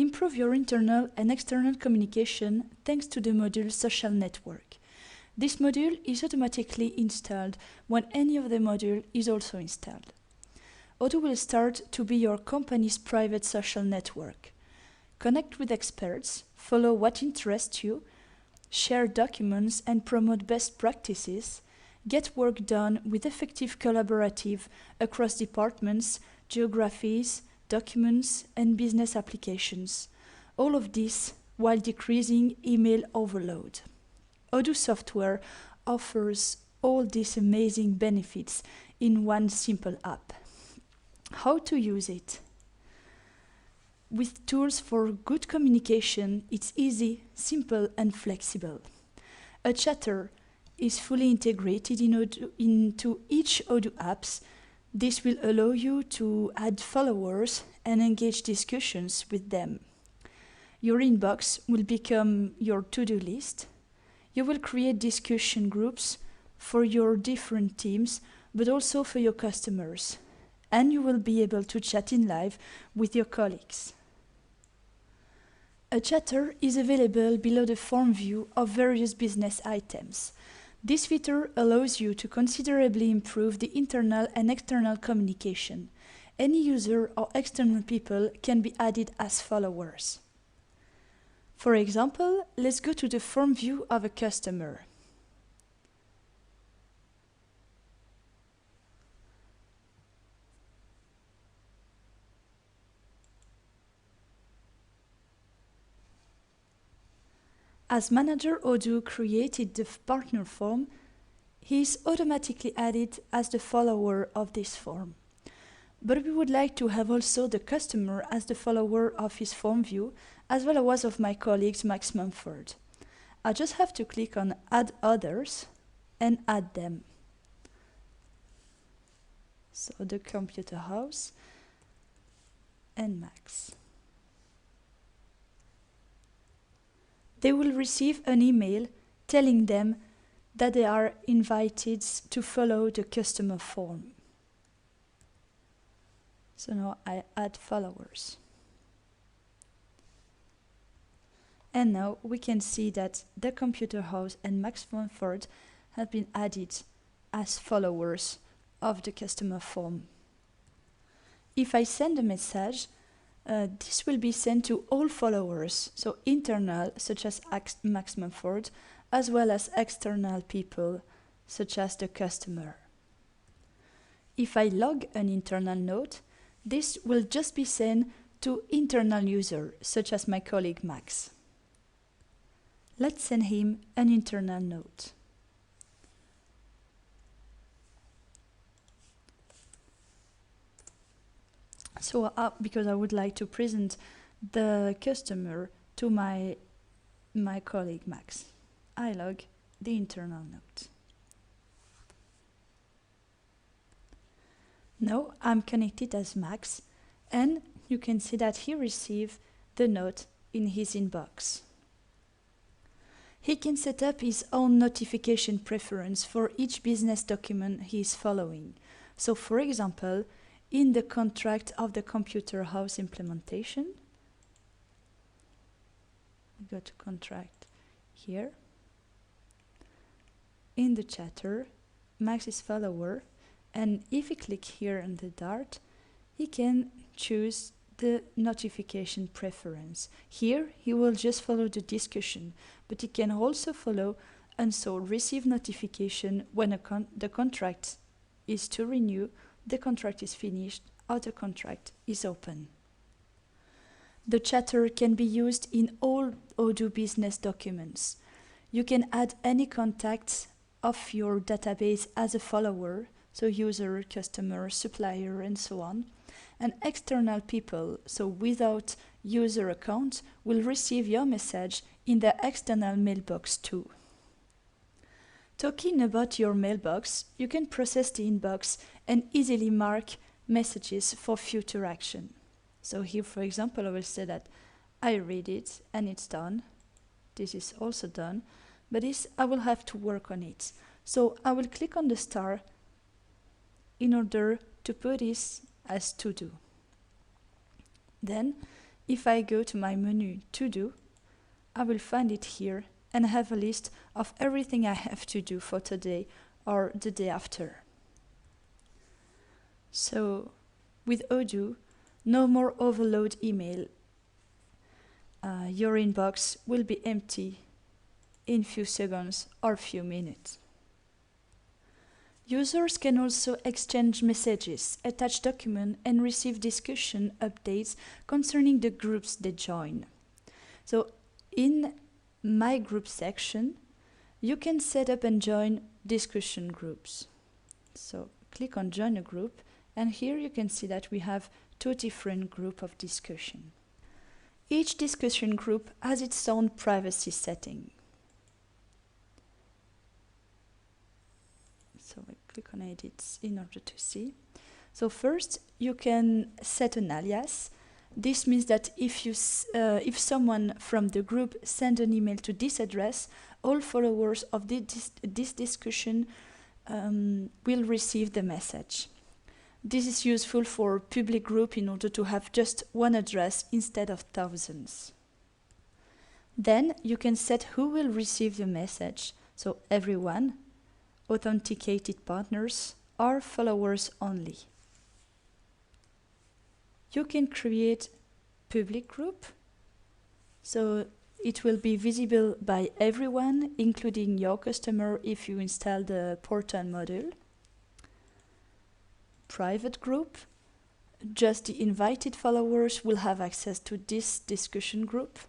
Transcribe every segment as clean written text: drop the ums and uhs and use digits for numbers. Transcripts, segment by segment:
Improve your internal and external communication thanks to the module Social Network. This module is automatically installed when any of the modules is also installed. Odoo will start to be your company's private social network. Connect with experts, follow what interests you, share documents and promote best practices, get work done with effective collaborative across departments, geographies, documents, and business applications. All of this while decreasing email overload. Odoo software offers all these amazing benefits in one simple app. How to use it? With tools for good communication, it's easy, simple, and flexible. A chatter is fully integrated into each Odoo apps. This will allow you to add followers and engage discussions with them. Your inbox will become your to-do list. You will create discussion groups for your different teams, but also for your customers. And you will be able to chat in live with your colleagues. A chatter is available below the form view of various business items. This feature allows you to considerably improve the internal and external communication. Any user or external people can be added as followers. For example, let's go to the form view of a customer. As Manager Odoo created the partner form, he is automatically added as the follower of this form. But we would like to have also the customer as the follower of his form view, as well as of my colleagues Max Mumford. I just have to click on Add Others and add them. So the computer house and Max. They will receive an email telling them that they are invited to follow the customer form. So now I add followers. And now we can see that the computer house and Max Mumford have been added as followers of the customer form. If I send a message, this will be sent to all followers, so internal, such as Max Mumford, as well as external people, such as the customer. If I log an internal note, this will just be sent to internal user, such as my colleague Max. Let's send him an internal note. So because I would like to present the customer to my colleague Max, I log the internal note. Now I'm connected as Max, and you can see that he received the note in his inbox. He can set up his own notification preference for each business document he is following. So for example, in the contract of the computer house implementation, we go to contract here. In the chatter, Max is follower, and if he click here on the dart, he can choose the notification preference. Here, he will just follow the discussion, but he can also follow and so receive notification when the contract is to renew, the contract is finished, or the contract is open. The chatter can be used in all Odoo business documents. You can add any contacts of your database as a follower, so user, customer, supplier, and so on. And external people, so without user account, will receive your message in their external mailbox too. Talking about your mailbox, you can process the inbox and easily mark messages for future action. So here, for example, I will say that I read it and it's done. This is also done, but this I will have to work on it. So I will click on the star in order to put this as to do. Then, if I go to my menu To Do, I will find it here and have a list of everything I have to do for today or the day after. So, with Odoo, no more overload email. Your inbox will be empty in few seconds or few minutes. Users can also exchange messages, attach documents, and receive discussion updates concerning the groups they join. So in My Group section, you can set up and join discussion groups. So click on Join a Group, and here you can see that we have 2 different groups of discussion. Each discussion group has its own privacy setting. So I click on Edit in order to see. So first, you can set an alias. This means that if someone from the group sends an email to this address, all followers of this discussion will receive the message. This is useful for public group in order to have just one address instead of thousands. Then you can set who will receive the message, so everyone, authenticated partners, or followers only. You can create public group, so it will be visible by everyone, including your customer if you install the Portal module. Private group, just the invited followers will have access to this discussion group.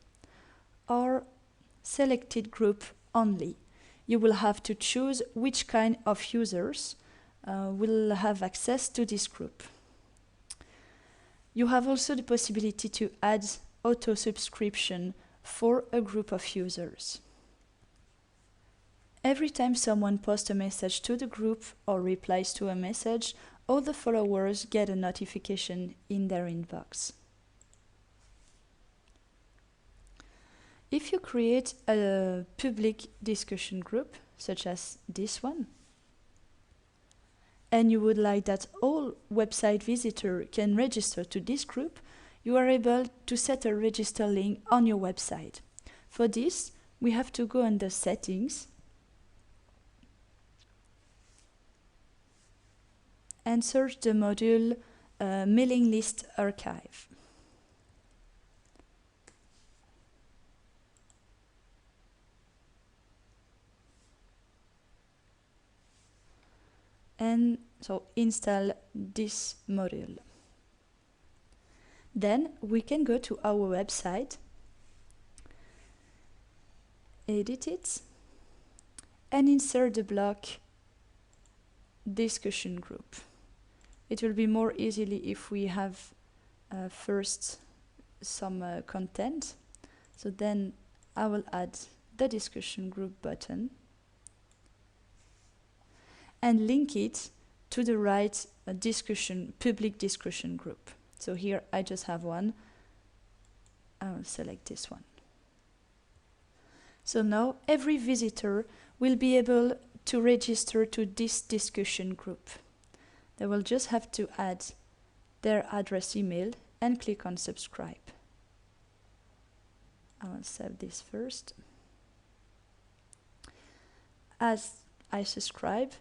Or selected group only. You will have to choose which kind of users will have access to this group. You have also the possibility to add auto subscription for a group of users. Every time someone posts a message to the group or replies to a message, all the followers get a notification in their inbox. If you create a public discussion group, such as this one, and you would like that all website visitors can register to this group, you are able to set a register link on your website. For this, we have to go under Settings and search the module Mailing List Archive. And so install this module. Then we can go to our website, edit it, and insert the block discussion group. It will be more easily if we have first some content. So then I will add the discussion group button and link it to the right public discussion group. So here I just have one. I will select this one. So now every visitor will be able to register to this discussion group. They will just have to add their address email and click on subscribe. I will save this first. As I subscribe,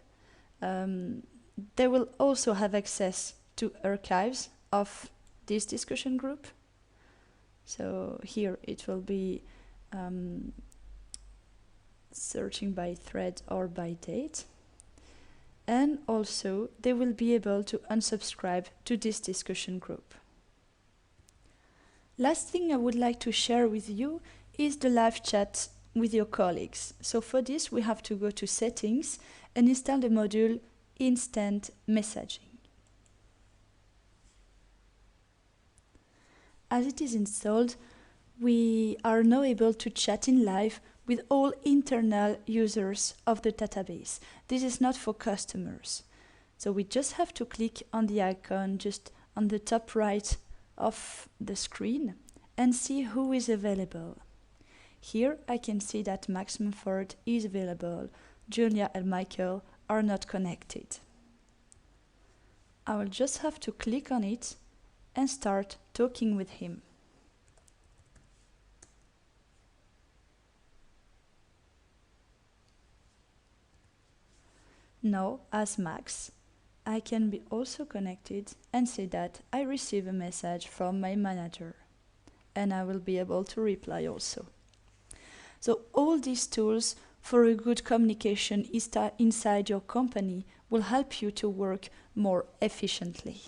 they will also have access to archives of this discussion group. So here it will be searching by thread or by date. And also they will be able to unsubscribe to this discussion group. Last thing I would like to share with you is the live chat with your colleagues. So for this we have to go to Settings and install the module Instant Messaging. As it is installed, we are now able to chat in live with all internal users of the database. This is not for customers. So we just have to click on the icon just on the top right of the screen and see who is available. Here I can see that Max Mumford is available. Julia and Michael are not connected. I will just have to click on it and start talking with him. Now, as Max, I can be also connected and say that I receive a message from my manager, and I will be able to reply also. So all these tools for a good communication inside your company will help you to work more efficiently.